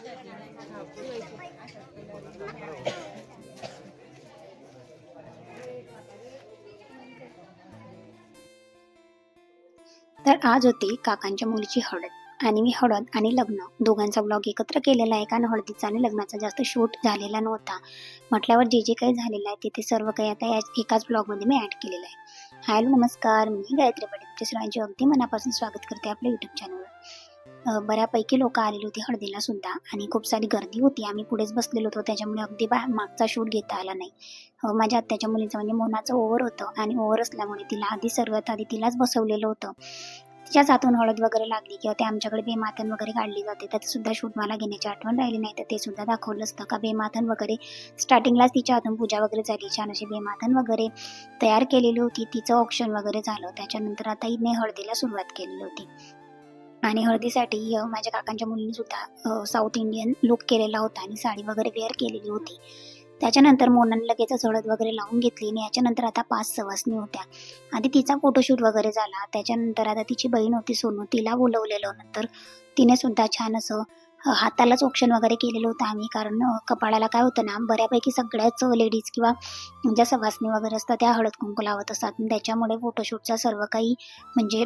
तर आज होती काकांच्या मुलीची हळद आणि मी हळद आणि लग्न दोघांचा ब्लॉग एकत्र केलेला आहे, कारण हळदीचा आणि लग्नाचा जास्त शूट झालेला नव्हता. म्हटल्यावर जे जे काही झालेलं आहे तिथे सर्व काही आता एकाच ब्लॉगमध्ये मी ॲड केलेलं आहे. हॅलो नमस्कार, मी गायत्री पाटील तुमच्या सर्वांचे अगदी मनापासून स्वागत करते आपल्या यूट्यूब चॅनलवर. बऱ्यापैकी लोक आलेली होती हळदीला सुद्धा आणि खूप सारी गर्दी होती. आम्ही पुढेच बसलेलो होतो, त्याच्यामुळे अगदी मागचा शूट घेता आला नाही. माझ्या आत्याच्या मुलीचं म्हणजे मोनाचं ओव्हर होतं आणि ओव्हर असल्यामुळे तिला सर्वात आधी तिलाच बसवलेलं होतं. तिच्याच हातून हळद वगैरे लागली किंवा ते आमच्याकडे बेमाथन वगैरे काढली जाते, त्याचं सुद्धा शूट मला घेण्याची आठवण राहिली नाही, तर ते सुद्धा दाखवलं असतं का बेमाथन वगैरे स्टार्टिंगलाच तिच्या हातून पूजा वगैरे झाली, छान अशी बेमाथन वगैरे तयार केलेली होती, तिचं ऑप्शन वगैरे झालं. त्याच्यानंतर आता हिने हळदीला सुरुवात केलेली होती आणि हळदीसाठी माझ्या काकांच्या मुलीने सुद्धा साऊथ इंडियन लुक केलेला होता आणि साडी वगैरे वेअर केलेली होती. त्याच्यानंतर मोनाने लगेचच हळद वगैरे लावून घेतली आणि याच्यानंतर आता 5 सवासणी होत्या. आधी तिचा फोटोशूट वगैरे झाला, त्याच्यानंतर आता तिची बहीण होती सोनू, तिला बोलवलेलं. नंतर तिने सुद्धा छान असं हातालाच ऑप्शन वगैरे केलेलं होतं आम्ही, कारण कपाळाला काय होतं ना, बऱ्यापैकी सगळ्याच लेडीज किंवा ज्या सवासणी वगैरे असतात त्या हळद कुंकू लावत असतात. त्याच्यामुळे फोटोशूटचा सर्व काही म्हणजे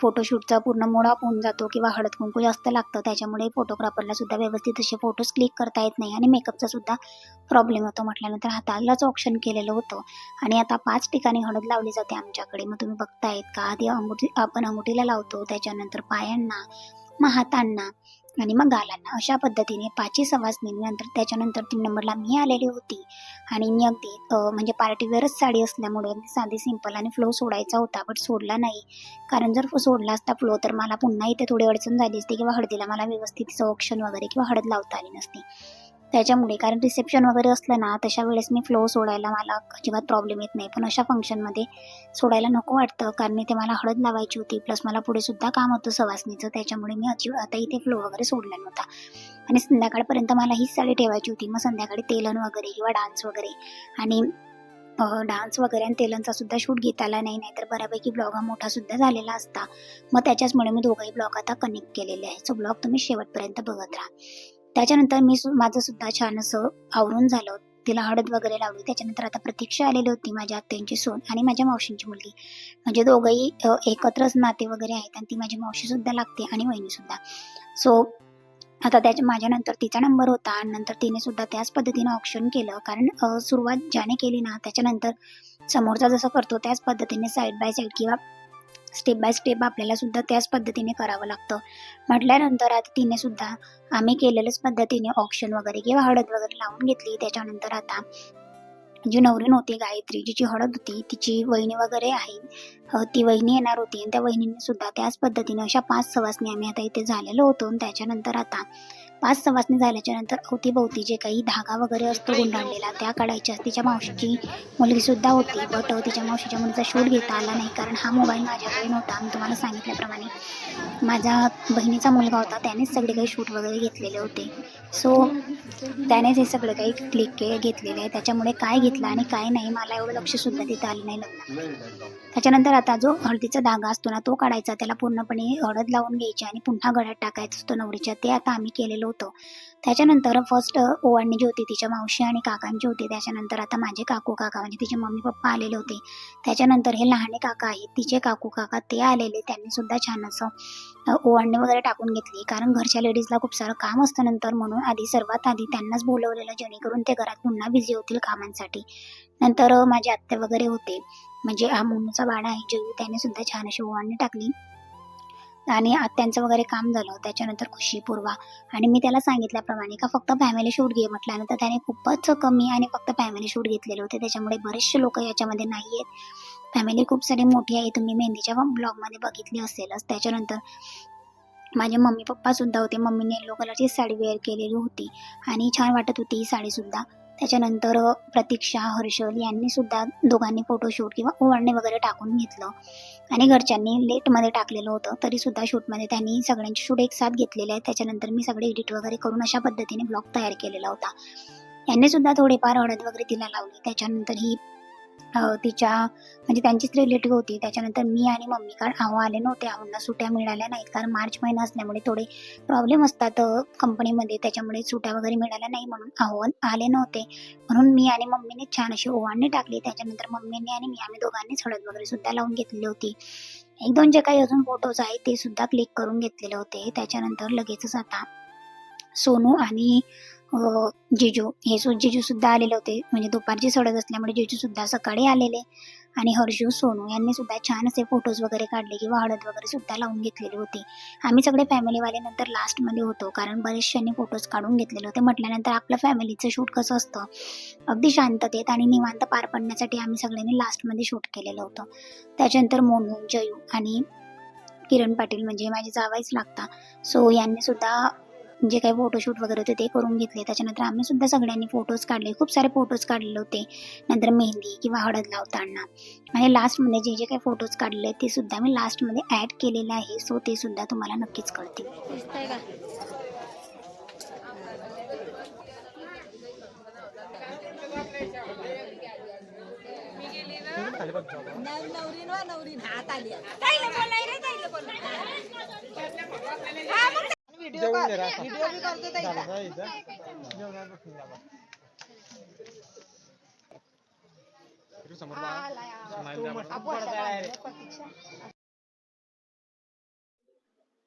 फोटोशूटचा पूर्ण मूड ऑफ होऊन जातो किंवा हळद कुंकू जास्त लागतं, त्याच्यामुळे फोटोग्राफरला सुद्धा व्यवस्थित असे फोटोज क्लिक करता येत नाही आणि मेकअपचा सुद्धा प्रॉब्लेम होतो. म्हटल्यानंतर हातालाच ऑप्शन केलेलं होतं आणि आता 5 ठिकाणी हळद लावली जाते आमच्याकडे. मग तुम्ही बघतायत का, आधी आपण अंगुठीला लावतो, त्याच्यानंतर पायांना, मग हातांना आणि मग गालांना, अशा पद्धतीने 5ही सवासणी. नंतर त्याच्यानंतर 3 नंबरला मी आलेली होती आणि मी अगदी म्हणजे पार्टीवेअरच साडी असल्यामुळे अगदी साधी सिंपल आणि फ्लो सोडायचा होता, बट सोडला नाही. कारण जर सोडला असता फ्लो तर मला पुन्हा इथे थोडी अडचण झाली असती किंवा हळदीला मला व्यवस्थित ऑप्शन वगैरे किंवा हळद लावता आली नसती. त्याच्यामुळे, कारण रिसेप्शन वगैरे असलं ना, तशा वेळेस मी फ्लो सोडायला मला अजिबात प्रॉब्लेम येत नाही, पण अशा फंक्शनमध्ये सोडायला नको वाटतं, कारण इथे मला हळद लावायची होती, प्लस मला पुढे सुद्धा काम होतं सवासणीचं. त्याच्यामुळे मी आता इथे फ्लो वगैरे सोडला नव्हता आणि संध्याकाळपर्यंत मला हीच साडी ठेवायची होती. मग संध्याकाळी तेलन वगैरे किंवा डान्स वगैरे आणि डान्स वगैरे आणि तेलांचा सुद्धा शूट घेता आला नाही, नाहीतर बऱ्यापैकी ब्लॉग हा मोठा सुद्धा झालेला असता. मग त्याच्याचमुळे मी दोघंही ब्लॉग आता कनेक्ट केलेले आहे. सो ब्लॉग तुम्ही शेवटपर्यंत बघत राहा. त्याच्यानंतर माझं सुद्धा छान असं आवरून झालं, तिला हळद वगैरे लावली. त्याच्यानंतर आता प्रतीक्षा आलेली होती, माझ्या आत्यांची सून आणि माझ्या मावशींची मुलगी, म्हणजे दोघंही एकत्रच नाते वगैरे आहेत आणि ती माझी मावशी सुद्धा लागते आणि वहिनी सुद्धा. सो आता माझ्यानंतर तिचा नंबर होता आणि नंतर तिने सुद्धा त्याच पद्धतीने ऑप्शन केलं, कारण सुरुवात ज्याने केली ना, त्याच्यानंतर समोरचा जसं करतो त्याच पद्धतीने साईड बाय साईड किंवा स्टेप बाय स्टेप आपल्याला सुद्धा त्याच पद्धतीने करावं लागतं. म्हटल्यानंतर आता तिने सुद्धा आम्ही केलेल्याच पद्धतीने ऑप्शन वगैरे किंवा हळद वगैरे लावून घेतली. त्याच्यानंतर आता जी नवरी नव्हती गायत्री, जिची हळद होती, तिची वहिनी वगैरे आहे, ती वहिनी येणार होती आणि त्या वहिनीने सुद्धा त्याच पद्धतीने अशा 5 सवासणी आम्ही आता इथे झालेलो होतो. त्याच्यानंतर आता 5 सवासणी झाल्याच्या नंतर अवतीभोवती जे काही धागा वगैरे असतो गुंडाळलेला त्या काढायच्या. तिच्या मावशीची मुलगी सुद्धा होती, बट तिच्या मावशीच्या मुलीचा शूट घेता आला नाही, कारण हा मोबाईल माझ्याकडे नव्हता. मी तुम्हाला सांगितल्याप्रमाणे माझ्या बहिणीचा मुलगा होता, त्यानेच सगळे काही शूट वगैरे घेतलेले होते. सो त्यानेच हे सगळं काही क्लिक घेतलेलं आहे, त्याच्यामुळे काय घेतलं आणि काय नाही मला एवढं लक्ष सुद्धा तिथं आलं नाही लग्नात. त्याच्यानंतर आता जो हळदीचा धागा असतो ना, तो काढायचा, त्याला पूर्णपणे हळद लावून घ्यायची आणि पुन्हा गळ्यात टाकायचा असतो नवरीच्या, ते आता आम्ही केलेलं होतं. त्याच्यानंतर फर्स्ट ओवाळणी जी होती तिच्या मावशी आणि काकांची होती. त्याच्यानंतर आता माझे काकू काका म्हणजे तिचे मम्मी पप्पा आलेले होते. त्याच्यानंतर हे लहाने काका आहेत, तिचे काकू काका ते आलेले, त्यांनी सुद्धा छान असं ओवाळणी वगैरे टाकून घेतली, कारण घरच्या लेडीजला खूप सारं काम असतं नंतर, म्हणून सर्वात आधी त्यांनाच बोलवलेलं, जेणेकरून ते घरात पुन्हा बिझी होतील कामांसाठी. नंतर माझे आत्या वगैरे होते, म्हणजे हा मोनूचा बाळा आहे जेवी, त्याने सुद्धा छान अशी ओवाळणी टाकली आणि आत्यांचं वगैरे काम झालं. त्याच्यानंतर खुशी, पूर्वा आणि मी त्याला सांगितल्याप्रमाणे का फक्त फॅमिली शूट घे म्हटल्यानंतर त्याने खूपच कमी आणि फक्त फॅमिली शूट घेतलेले होते, त्याच्यामुळे बरेचसे लोक याच्यामध्ये नाही आहेत. फॅमिली खूप सारी मोठी आहे, तुम्ही मेहंदीच्या ब्लॉगमध्ये बघितली असेलच. त्याच्यानंतर माझे मम्मी पप्पा सुद्धा होते. मम्मीने येलो कलरची साडी वेअर केलेली होती आणि छान वाटत होती ही साडी सुद्धा. त्याच्यानंतर प्रतीक्षा, हर्षल यांनी सुद्धा दोघांनी फोटोशूट किंवा ओवाळणी वगैरे टाकून घेतलं आणि घरच्यांनी लेटमध्ये टाकलेलं होतं, तरी सुद्धा शूटमध्ये त्यांनी सगळ्यांचे शूट एक साथ घेतलेले आहेत. त्याच्यानंतर मी सगळे एडिट वगैरे करून अशा पद्धतीने ब्लॉग तयार केलेला होता. यांनी सुद्धा थोडेफार हळद वगैरे तिला लावली. त्याच्यानंतर ही तिच्या म्हणजे त्यांचीच रिलेटिव्ह होती. त्याच्यानंतर मी आणि मम्मी, कारण अहो आले नव्हते, अहोंना सुट्ट्या मिळाल्या नाहीत, कारण मार्च महिना असल्यामुळे थोडे प्रॉब्लेम असतात कंपनीमध्ये, त्याच्यामुळे सुट्ट्या वगैरे मिळाल्या नाही, म्हणून अहो आले नव्हते. म्हणून मी आणि मम्मीने छान अशी ओवाळणी टाकली. त्याच्यानंतर मम्मीने आणि मी आम्ही दोघांनीच हळद वगैरे सुद्धा लावून घेतलेली होती. 1-2 जे काही अजून फोटोज आहेत ते सुद्धा क्लिक करून घेतलेले होते. त्याच्यानंतर लगेचच आता सोनू आणि जिजू जिजू सुद्धा आलेले होते. म्हणजे दुपारची हळद असल्यामुळे जिजू सुद्धा सकाळी आलेले आणि हर्षू, सोनू यांनी सुद्धा छान असे फोटोज वगैरे काढले किंवा हळद वगैरे सुद्धा लावून घेतलेली होती. आम्ही सगळे फॅमिलीवाले नंतर लास्टमध्ये होतो, कारण बरेचशांनी फोटोज काढून घेतलेले होते. म्हटल्यानंतर आपलं फॅमिलीचं शूट कसं असतं, अगदी शांततेत आणि निवांत पार पडण्यासाठी आम्ही सगळ्यांनी लास्टमध्ये शूट केलेलं होतं. त्याच्यानंतर मोनू, जयू आणि किरण पाटील म्हणजे माझे जावाईच लागतात, सो यांनी सुद्धा जे काही फोटोशूट वगैरे होते ते करून घेतले. त्याच्यानंतर आम्ही सुद्धा सगळ्यांनी फोटोज काढले, खूप सारे फोटोज काढलेले होते. नंतर मेहंदी किंवा हळद लावताना आणि लास्टमध्ये जे जे काही फोटोज काढले ते सुद्धा मी लास्टमध्ये ॲड केलेले आहे, सो ते सुद्धा तुम्हाला नक्कीच कळतील.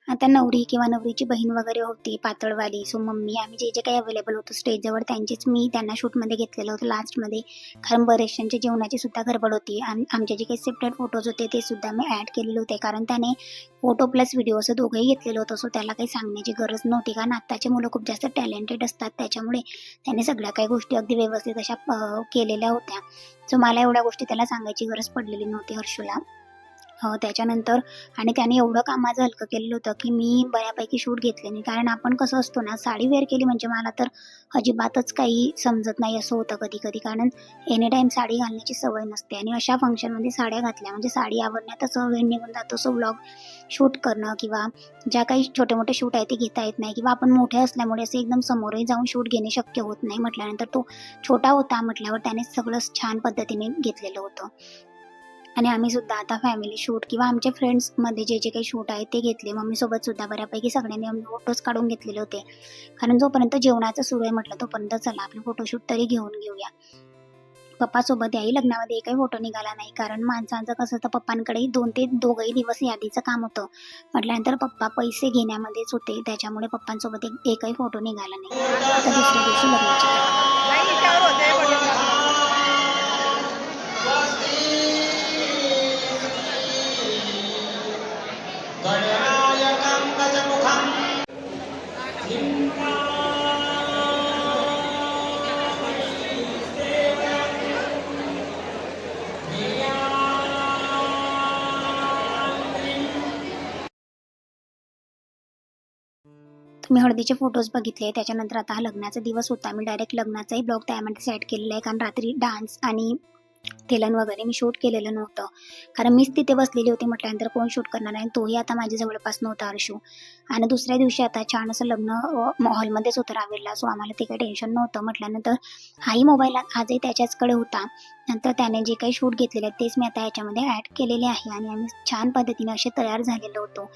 आता नवरी किंवा नवरीची बहीण वगैरे होती पातळवाली, सो मम्मी आम्ही जे जे काही अवेलेबल होतो स्टेजजवळ त्यांचीच मी त्यांना शूटमध्ये घेतलेलं होतं लास्टमध्ये, कारण बरेचशांच्या जेवणाची सुद्धा गडबड होती. आणि आमचे जे काही सेपरेट फोटोज होते ते सुद्धा मी ॲड केलेले होते, कारण त्याने फोटो प्लस व्हिडिओ असं दोघंही घेतलेलं होतं, सो त्याला काही सांगण्याची गरज नव्हती, कारण आत्ताचे मुलं खूप जास्त टॅलेंटेड असतात, त्याच्यामुळे त्याने सगळ्या काही गोष्टी अगदी व्यवस्थित अशा केलेल्या होत्या. सो मला एवढ्या गोष्टी त्याला सांगायची गरज पडलेली नव्हती हर्षूला. त्याच्यानंतर आणि त्याने एवढं काम माझं हलकं केलेलं होतं की मी बऱ्यापैकी शूट घेतले नाही, कारण आपण कसं असतो ना, साडी वेअर केली म्हणजे मला तर अजिबातच काही समजत नाही असं होतं कधी कधी, कारण एनी टाईम साडी घालण्याची सवय नसते आणि अशा फंक्शनमध्ये साड्या घातल्या म्हणजे साडी आवडण्यातच वेळ निघून जातो. सो व्लॉग शूट करणं किंवा ज्या काही छोटे मोठे शूट आहे ते घेता येत नाही, किंवा आपण मोठे असल्यामुळे असं एकदम समोरही जाऊन शूट घेणे शक्य होत नाही. म्हटल्यानंतर तो छोटा होता म्हटल्यावर त्याने सगळं छान पद्धतीने घेतलेलं होतं. आणि आम्ही सुद्धा आता फॅमिली शूट किंवा आमच्या फ्रेंड्समध्ये जे जे काही शूट आहे ते घेतले. मम्मीसोबत सुद्धा बऱ्यापैकी सगळ्यांनी आम्ही फोटोज काढून घेतलेले होते, कारण जोपर्यंत जेवणाचं सुरू आहे म्हटलं तोपर्यंत चला आपले फोटोशूट तरी घेऊन घेऊया. पप्पासोबत याही लग्नामध्ये एकही फोटो निघाला नाही, कारण माणसांचं कसं असतं, पप्पांकडे 2 ते दोघंही दिवस यादीचं काम होतं. म्हटल्यानंतर पप्पा पैसे घेण्यामध्येच होते, त्याच्यामुळे पप्पांसोबत एकही फोटो निघाला नाही. आता दुसऱ्या दिवशी लग्नाची तुम्ही हळदीचे फोटोज बघितले. त्याच्यानंतर आता हा लग्नाचा दिवस होता. मी डायरेक्ट लग्नाचाही ब्लॉग त्यामध्ये सेट केलेला आहे, कारण रात्री डान्स आणि तेलन वगैरे मी शूट केलेलं नव्हतं, कारण मीच तिथे बसलेली होती. म्हटल्यानंतर कोण शूट करणार आहे, तोही आता माझ्या जवळपास नव्हता हर्षू. आणि दुसऱ्या दिवशी आता छान असं लग्न हॉलमध्येच होतं रावेरला, सो आम्हाला ते काही टेन्शन नव्हतं. म्हटल्यानंतर हाही मोबाईल आजही त्याच्याचकडे होता. नंतर त्याने जे काही शूट घेतलेले आहेत तेच मी आता याच्यामध्ये ॲड केलेले आहे आणि आम्ही छान पद्धतीने असे तयार झालेलो होतो.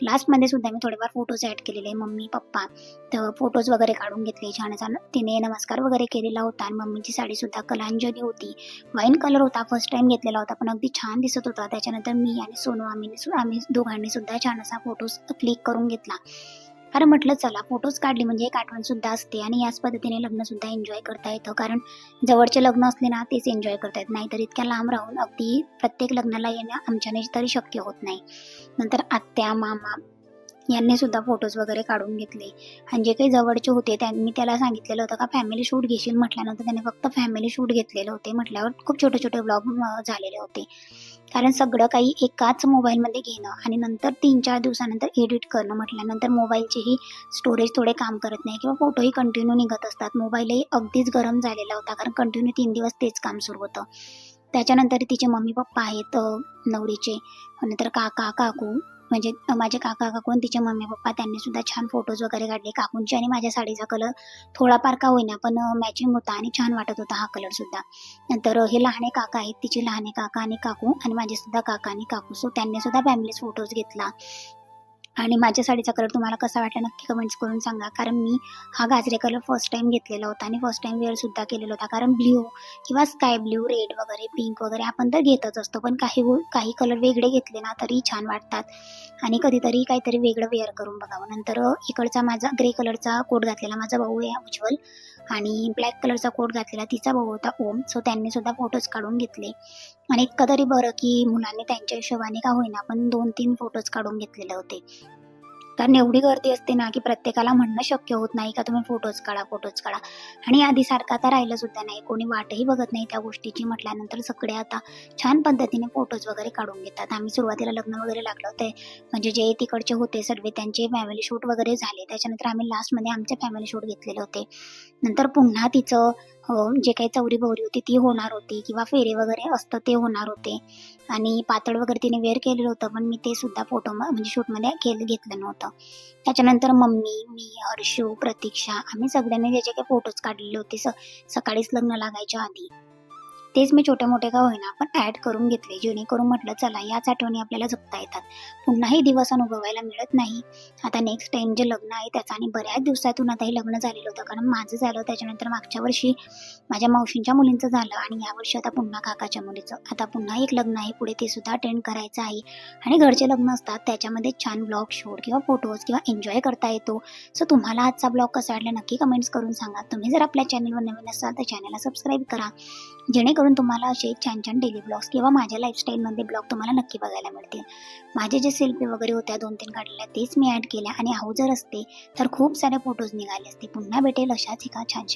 लास्टमध्ये सुद्धा मी थोडेफार फोटोज ॲड केलेले, मम्मी पप्पा तर फोटोज वगैरे काढून घेतले. छान असा तिने नमस्कार वगैरे केलेला होता आणि मम्मीची साडीसुद्धा कलांजली होती, वाईन कलर होता, फर्स्ट टाइम घेतलेला होता, पण अगदी छान दिसत होता. त्याच्यानंतर मी आणि सोनू आम्ही दोघांनी सुद्धा छान असा फोटोज क्लिक करून घेतला, कारण म्हटलं चला फोटोज काढली म्हणजे एक आठवण सुद्धा असते आणि याच पद्धतीने लग्न सुद्धा एन्जॉय करता येतं, कारण जवळचे लग्न असले ना तेच एन्जॉय करता येत, नाहीतर इतक्या लांब राहून अगदी प्रत्येक लग्नाला येणं आमच्याने तरी शक्य होत नाही. नंतर आत्या मामा यांनी सुद्धा फोटोज वगैरे काढून घेतले आणि जे काही जवळचे होते त्यांनी त्याला सांगितलेलं होतं का फॅमिली शूट घेशील, म्हटल्यानंतर त्याने फक्त फॅमिली शूट घेतलेले होते. म्हटल्यावर खूप छोटे छोटे व्लॉग झालेले होते, कारण सगळं काही एकाच मोबाईलमध्ये घेणं आणि नंतर 3-4 दिवसानंतर एडिट करणं म्हटल्यानंतर मोबाईलचेही स्टोरेज थोडे काम करत नाही किंवा फोटोही कंटिन्यू निघत असतात. मोबाईलही अगदीच गरम झालेला होता, कारण कंटिन्यू 3 दिवस तेच काम सुरू होतं. त्याच्यानंतर तिचे मम्मी पप्पा आहेत नवरीचे, नंतर काका काकू म्हणजे माझे काका काकू आणि तिचे मम्मी पप्पा त्यांनी सुद्धा छान फोटोज वगैरे काढले. काकूंची आणि माझ्या साडीचा कलर थोडाफार का होईना पण मॅचिंग होता आणि छान वाटत होता हा कलर सुद्धा. नंतर हे लहाने काका आहेत, तिचे लहाने काका आणि काकू आणि माझे सुद्धा काका आणि काकू. सो त्यांनी सुद्धा फॅमिलीज फोटोज घेतला. आणि माझ्या साडीचा कलर तुम्हाला कसा वाटला नक्की कमेंट्स करून सांगा. कारण मी हा गाजरे कलर फर्स्ट टाईम घेतलेला होता आणि फर्स्ट टाईम वेअर सुद्धा केलेला होता. कारण ब्ल्यू किंवा स्काय ब्ल्यू, रेड वगैरे, पिंक वगैरे आपण तर घेतच असतो. पण काही कलर वेगळे घेतले ना तरी छान वाटतात आणि कधीतरी काहीतरी वेगळं वेअर करून बघावं. नंतर इकडचा माझा ग्रे कलरचा कोट घातलेला माझा भाऊ आहे उज्ज्वल आणि ब्लॅक कलरचा कोट घातलेला तिचा भाऊ होता ओम. सो त्यांनी सुद्धा फोटोज काढून घेतले आणि इतकं तरी बरं की मुलांनी त्यांच्या हिशोबाने का होईना पण 2-3 फोटोज काढून घेतलेले होते. कारण एवढी गर्दी असते ना की प्रत्येकाला म्हणणं शक्य होत नाही का तुम्ही फोटोज काढा, फोटोज काढा. आणि आधीसारखं आता राहिलं सुद्धा नाही. कोणी वाटही बघत नाही त्या गोष्टीची. म्हटल्यानंतर सगळे आता छान पद्धतीने फोटोज वगैरे काढून घेतात. आम्ही सुरुवातीला लग्न वगैरे लागलं होते म्हणजे जे तिकडचे होते सर्व त्यांचे फॅमिली शूट वगैरे झाले. त्याच्यानंतर आम्ही लास्टमध्ये आमचे फॅमिली शूट घेतलेले होते. नंतर पुन्हा तिचं जे काही चौरी-बोवरी होती ती होणार होती किंवा फेरे वगैरे असतं ते होणार होते आणि पातळ वगैरे तिने वेअर केलेलं होतं. पण मी ते सुद्धा म्हणजे शूटमध्ये घेतलं नव्हतं. त्याच्यानंतर मम्मी, मी, हर्षू, प्रतीक्षा आम्ही सगळ्यांनी जे काही फोटोज काढलेले होते सकाळीच लग्न लागायच्या आधी. तेच मी छोटे-मोठे का होईना पण ॲड करून घेतले. जेणेकरून म्हटलं चला याच आठवणी आपल्याला जगता येतात. पुन्हा दिवस अनुभवायला मिळत नाही. आता नेक्स्ट टाईम जे लग्न आहे त्याचं आणि बऱ्याच दिवसातून आता हे लग्न झालेलं होतं. कारण माझं झालं त्याच्यानंतर मागच्या वर्षी माझ्या मावशींच्या मुलींचं झालं आणि यावर्षी आता पुन्हा काकाच्या मुलीचं. आता पुन्हा एक लग्न आहे पुढे ते सुद्धा अटेंड करायचं आहे आणि घरचे लग्न असतात त्याच्यामध्ये छान ब्लॉग शूट किंवा फोटोज किंवा एन्जॉय करता येतो. सो तुम्हाला आजचा ब्लॉग कसा वाटला नक्की कमेंट्स करून सांगा. तुम्ही जर आपल्या चॅनलवर नवीन असाल तर चॅनलला सबस्क्राईब करा. जेणेकरून तुम्हाला असे छान छान डेली ब्लॉग्स किंवा माझ्या लाईफस्टाईलमधले ब्लॉग तुम्हाला नक्की बघायला मिळतील. माझे जे सेल्फी वगैरे होत्या 2-3 काढलेल्या तेच मी ॲड केल्या आणि हाऊ जर असते तर खूप सारे फोटोज निघाले असते. पुन्हा भेटेल अशाच एका छानशा